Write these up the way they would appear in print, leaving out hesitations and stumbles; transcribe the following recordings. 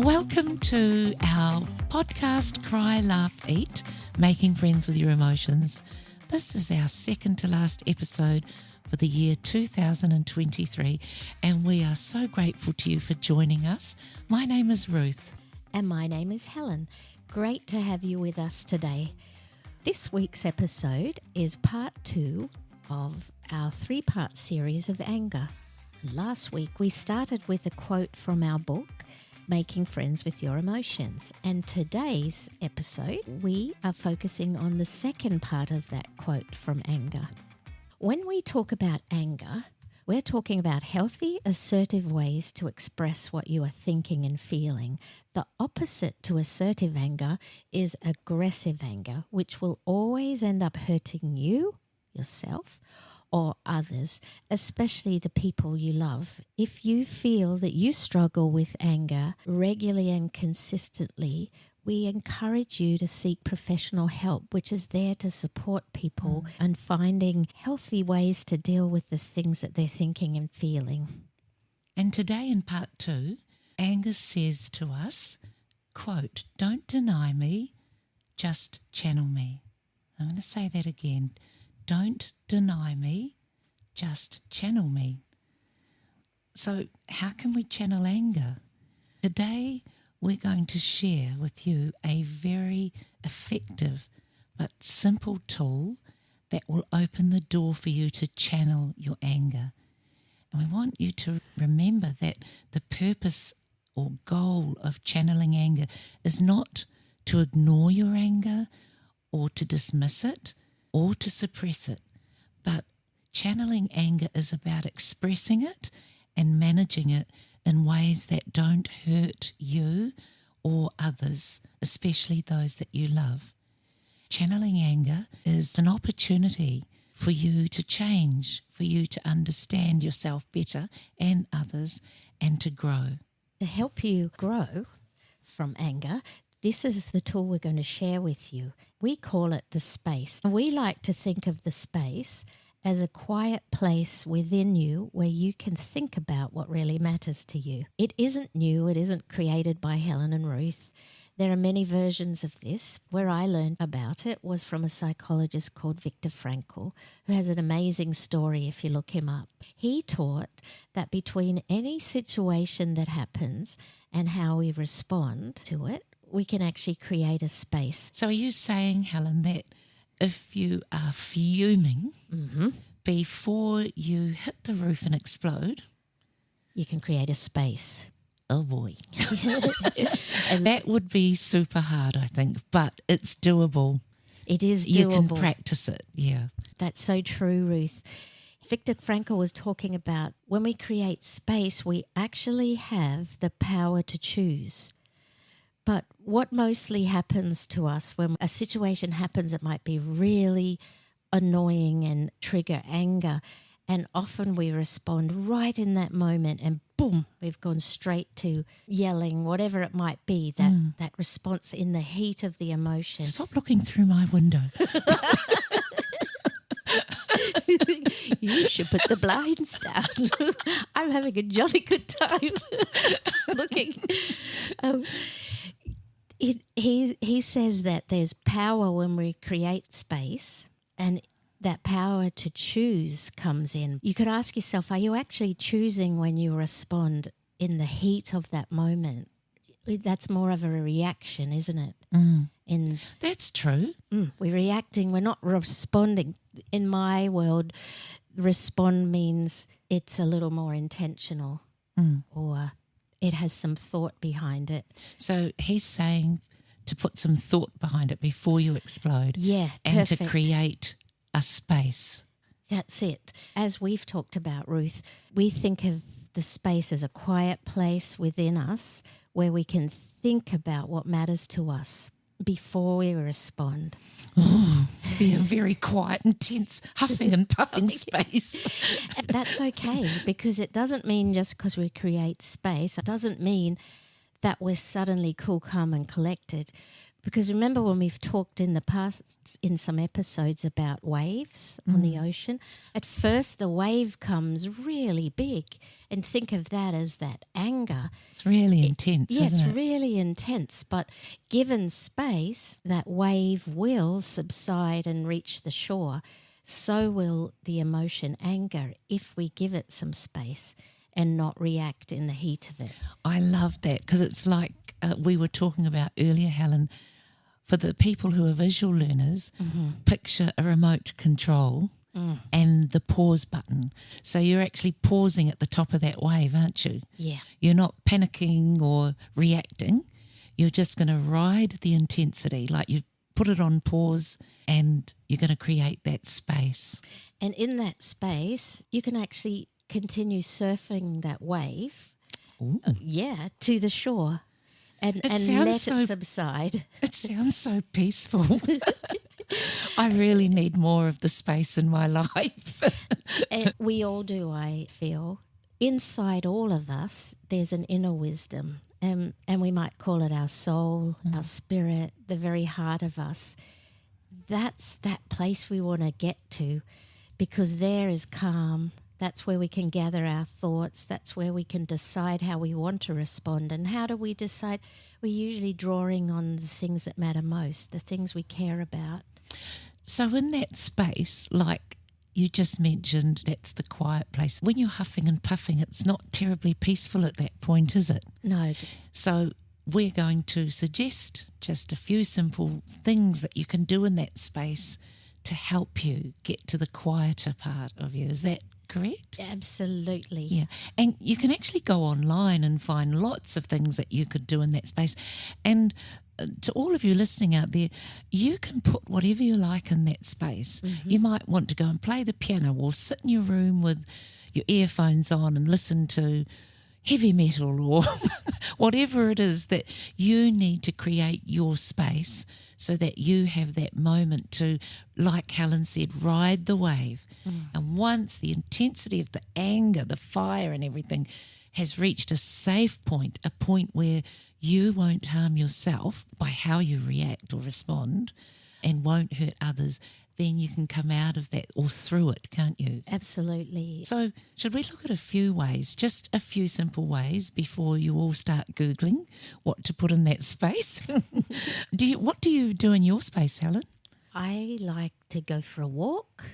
Welcome to our podcast, Cry, Laugh, Eat, Making Friends with Your Emotions. This is our second to last episode for the year 2023, and we are so grateful to you for joining us. My name is Ruth. And my name is Helen. Great to have you with us today. This week's episode is part 2 of our 3-part series of anger. Last week we started with a quote from our book, Making Friends with Your Emotions. And today's episode, we are focusing on the second part of that quote from anger. When we talk about anger, we're talking about healthy, assertive ways to express what you are thinking and feeling. The opposite to assertive anger is aggressive anger, which will always end up hurting you, yourself, or others, especially the people you love. If you feel that you struggle with anger regularly and consistently, we encourage you to seek professional help, which is there to support people and finding healthy ways to deal with the things that they're thinking and feeling. And today in part 2, Angus says to us, quote, "Don't deny me, just channel me." I'm going to say that again. Don't deny me, just channel me. So how can we channel anger? Today we're going to share with you a very effective but simple tool that will open the door for you to channel your anger. And we want you to remember that the purpose or goal of channeling anger is not to ignore your anger or to dismiss it or to suppress it, but channeling anger is about expressing it and managing it in ways that don't hurt you or others, especially those that you love. Channeling anger is an opportunity for you to change, for you to understand yourself better and others, and to grow. To help you grow from anger, this is the tool we're going to share with you. We call it the space. We like to think of the space as a quiet place within you where you can think about what really matters to you. It isn't new. It isn't created by Helen and Ruth. There are many versions of this. Where I learned about it was from a psychologist called Viktor Frankl, who has an amazing story if you look him up. He taught that between any situation that happens and how we respond to it, we can actually create a space. So are you saying, Helen, that if you are fuming before you hit the roof and explode, you can create a space? Oh boy. And that would be super hard, I think, but it's doable. It is doable. You can practice it, yeah. That's so true, Ruth. Viktor Frankl was talking about when we create space, we actually have the power to choose. But what mostly happens to us when a situation happens, it might be really annoying and trigger anger. And often we respond right in that moment and boom, we've gone straight to yelling, whatever it might be, that response in the heat of the emotion. Stop looking through my window. You should put the blinds down. I'm having a jolly good time looking. He says that there's power when we create space, and that power to choose comes in. You could ask yourself, are you actually choosing when you respond in the heat of that moment? That's more of a reaction, isn't it? That's true. We're reacting, we're not responding. In my world, respond means it's a little more intentional or it has some thought behind it. So he's saying to put some thought behind it before you explode. Yeah, and perfect. to create a space. That's it. As we've talked about, Ruth, we think of the space as a quiet place within us where we can think about what matters to us before we respond. Oh, be a very quiet, intense, huffing and puffing space. That's okay, because it doesn't mean just because we create space, it doesn't mean that we're suddenly cool, calm and collected. Because remember when we've talked in the past in some episodes about waves on the ocean, at first the wave comes really big, and think of that as that anger. It's really intense, Yeah, isn't it's it? really intense, but given space, that wave will subside and reach the shore. So will the emotion anger if we give it some space and not react in the heat of it. I love that because it's like we were talking about earlier, Helen. For the people who are visual learners, picture a remote control and the pause button. So you're actually pausing at the top of that wave, aren't you? Yeah. You're not panicking or reacting. You're just going to ride the intensity, like you put it on pause and you're going to create that space. And in that space, you can actually continue surfing that wave, to the shore. And let it subside. It sounds so peaceful. I really need more of the space in my life. And we all do, I feel. Inside all of us, there's an inner wisdom. And we might call it our soul, our spirit, the very heart of us. That's that place we want to get to, because there is calm. That's where we can gather our thoughts. That's where we can decide how we want to respond. And how do we decide? We're usually drawing on the things that matter most, the things we care about. So in that space, like you just mentioned, that's the quiet place. When you're huffing and puffing, it's not terribly peaceful at that point, is it? No. So we're going to suggest just a few simple things that you can do in that space to help you get to the quieter part of you. Is that correct? Absolutely. Yeah. And you can actually go online and find lots of things that you could do in that space. And to all of you listening out there, you can put whatever you like in that space. You might want to go and play the piano or sit in your room with your earphones on and listen to heavy metal or whatever it is that you need to create your space so that you have that moment to, like Helen said, ride the wave. And once the intensity of the anger, the fire and everything has reached a safe point, a point where you won't harm yourself by how you react or respond and won't hurt others, then you can come out of that or through it, can't you? Absolutely. So should we look at a few ways, just a few simple ways before you all start Googling what to put in that space? What do you do in your space, Helen? I like to go for a walk.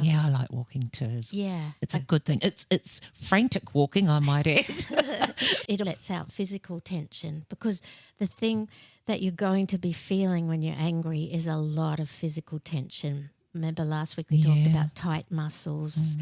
Yeah, I like walking too. Yeah. It's a good thing. It's frantic walking, I might add. It lets out physical tension, because the thing that you're going to be feeling when you're angry is a lot of physical tension. Remember last week we talked about tight muscles,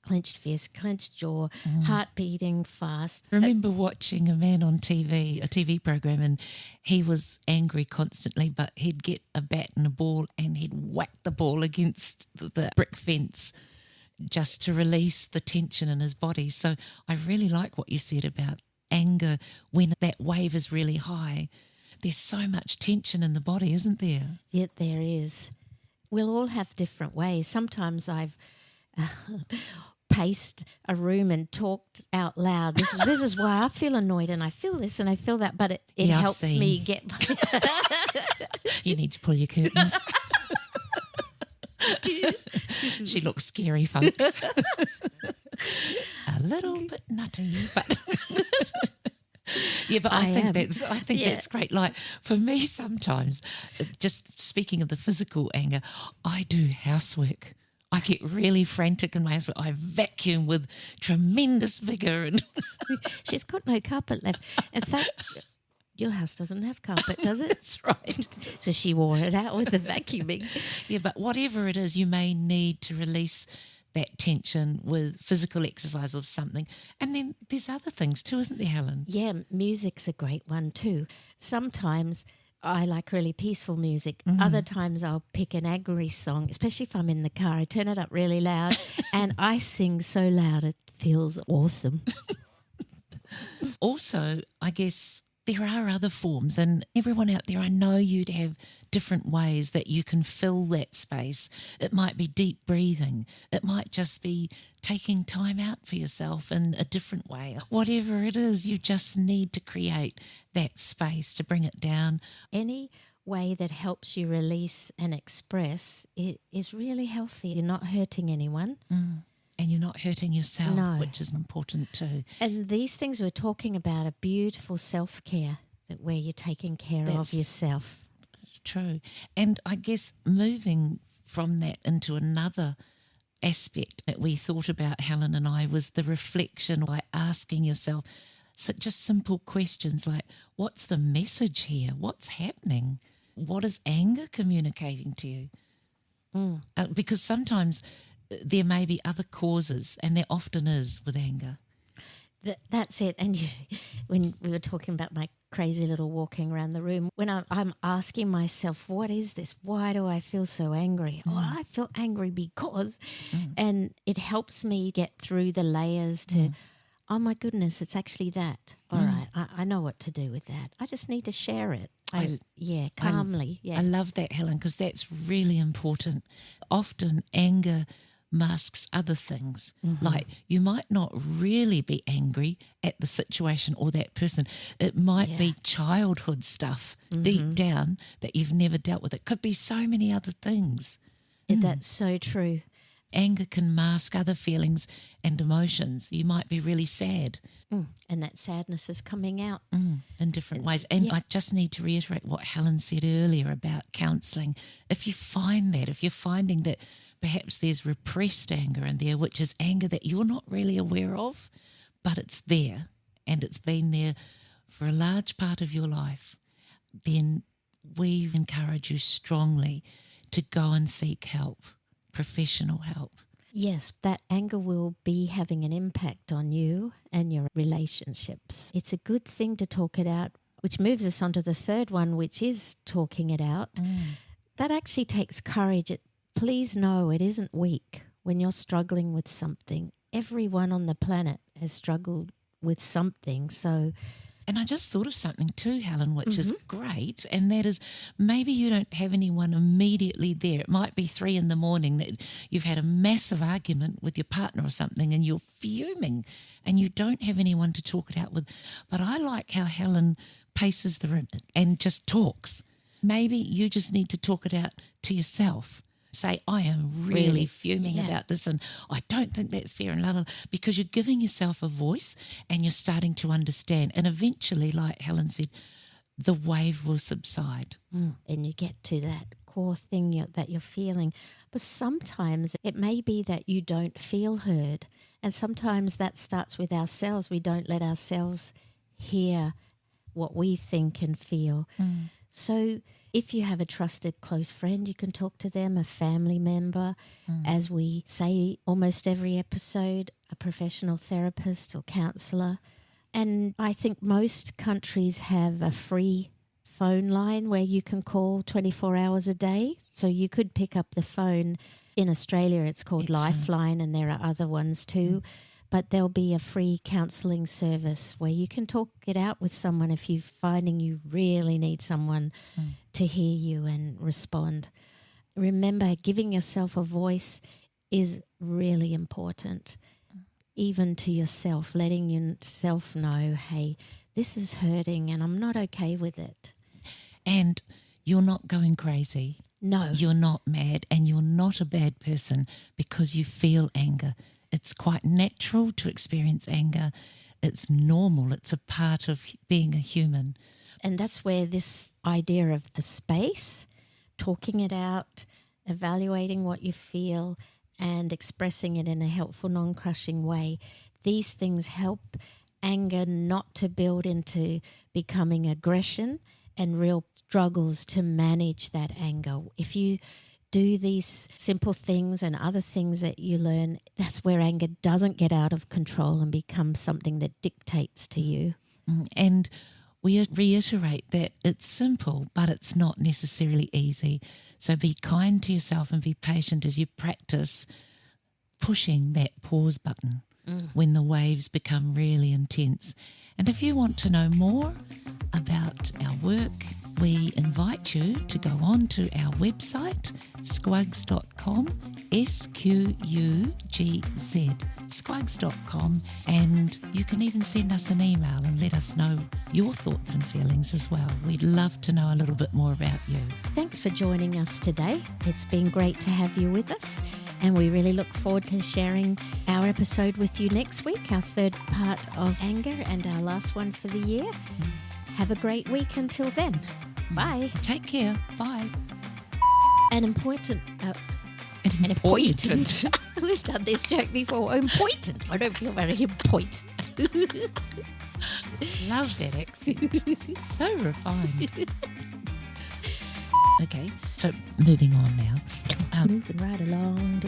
clenched fist, clenched jaw, heart beating fast. Remember watching a man on TV, a TV program, and he was angry constantly, but he'd get a bat and a ball and he'd whack the ball against the brick fence just to release the tension in his body. So I really like what you said about anger when that wave is really high. There's so much tension in the body, isn't there? Yet there is. We'll all have different ways. Sometimes I've paced a room and talked out loud. This is why I feel annoyed and I feel this and I feel that, but it helps me get... You need to pull your curtains. She looks scary, folks. A little bit nutty, but... Yeah, but I think that's great. Like for me sometimes, just speaking of the physical anger, I do housework. I get really frantic in my housework. I vacuum with tremendous vigour. And she's got no carpet left. In fact, your house doesn't have carpet, does it? That's right. So she wore it out with the vacuuming. Yeah, but whatever it is, you may need to release that tension with physical exercise or something. And then there's other things too, isn't there, Helen? Yeah, music's a great one too. Sometimes I like really peaceful music. Other times I'll pick an angry song, especially if I'm in the car. I turn it up really loud and I sing so loud it feels awesome. Also, I guess there are other forms, and everyone out there, I know you'd have different ways that you can fill that space. It might be deep breathing. It might just be taking time out for yourself in a different way. Whatever it is, you just need to create that space to bring it down. Any way that helps you release and express is really healthy. You're not hurting anyone. And you're not hurting yourself, No. which is important too. And these things we're talking about are beautiful self-care, that where you're taking care of yourself. It's true. And I guess moving from that into another aspect that we thought about, Helen and I, was the reflection by asking yourself just simple questions like, what's the message here? What's happening? What is anger communicating to you? Because sometimes there may be other causes, and there often is with anger. That's it. And when we were talking about my crazy little walking around the room, when I'm asking myself, what is this? Why do I feel so angry? Oh, I feel angry because, and it helps me get through the layers to, oh my goodness, it's actually that. All right, I know what to do with that. I just need to share it. Calmly. I love that, Helen, because that's really important. Often anger masks other things. Like you might not really be angry at the situation or that person. It might be childhood stuff deep down that you've never dealt with. It could be so many other things. That's so true. Anger can mask other feelings and emotions. You might be really sad. And that sadness is coming out. In different ways. And I just need to reiterate what Helen said earlier about counselling. If you're finding that perhaps there's repressed anger in there, which is anger that you're not really aware of, but it's there and it's been there for a large part of your life, then we encourage you strongly to go and seek help, professional help. Yes, that anger will be having an impact on you and your relationships. It's a good thing to talk it out, which moves us on to the third one, which is talking it out. That actually takes courage. Please know it isn't weak when you're struggling with something. Everyone on the planet has struggled with something. And I just thought of something too, Helen, which is great, and that is maybe you don't have anyone immediately there. It might be 3 a.m. that you've had a massive argument with your partner or something and you're fuming and you don't have anyone to talk it out with. But I like how Helen paces the room and just talks. Maybe you just need to talk it out to yourself. Say, I am really fuming about this and I don't think that's fair and la, because you're giving yourself a voice and you're starting to understand. And eventually, like Helen said, the wave will subside. And you get to that core thing that you're feeling. But sometimes it may be that you don't feel heard. And sometimes that starts with ourselves. We don't let ourselves hear what we think and feel. So if you have a trusted close friend, you can talk to them, a family member, as we say almost every episode, a professional therapist or counsellor. And I think most countries have a free phone line where you can call 24 hours a day. So you could pick up the phone. In Australia, it's called Lifeline, and there are other ones too. But there'll be a free counselling service where you can talk it out with someone if you're finding you really need someone to hear you and respond. Remember, giving yourself a voice is really important, even to yourself, letting yourself know, hey, this is hurting and I'm not okay with it. And you're not going crazy. No. You're not mad and you're not a bad person because you feel anger. It's quite natural to experience anger. It's normal. It's a part of being a human. And that's where this idea of the space, talking it out, evaluating what you feel and expressing it in a helpful, non-crushing way, these things help anger not to build into becoming aggression and real struggles to manage that anger. If you do these simple things and other things that you learn, that's where anger doesn't get out of control and become something that dictates to you. And we reiterate that it's simple, but it's not necessarily easy. So be kind to yourself and be patient as you practice pushing that pause button. when the waves become really intense. And if you want to know more about our work, we invite you to go on to our website, squugz.com, SQUGZ, squugz.com, and you can even send us an email and let us know your thoughts and feelings as well. We'd love to know a little bit more about you. Thanks for joining us today. It's been great to have you with us, and we really look forward to sharing our episode with you next week, our third part of anger and our last one for the year. Have a great week until then. Bye. Take care. Bye. An important... We've done this joke before. Important. I don't feel very important. Love that accent. So refined. Okay, so moving on now. Moving right along.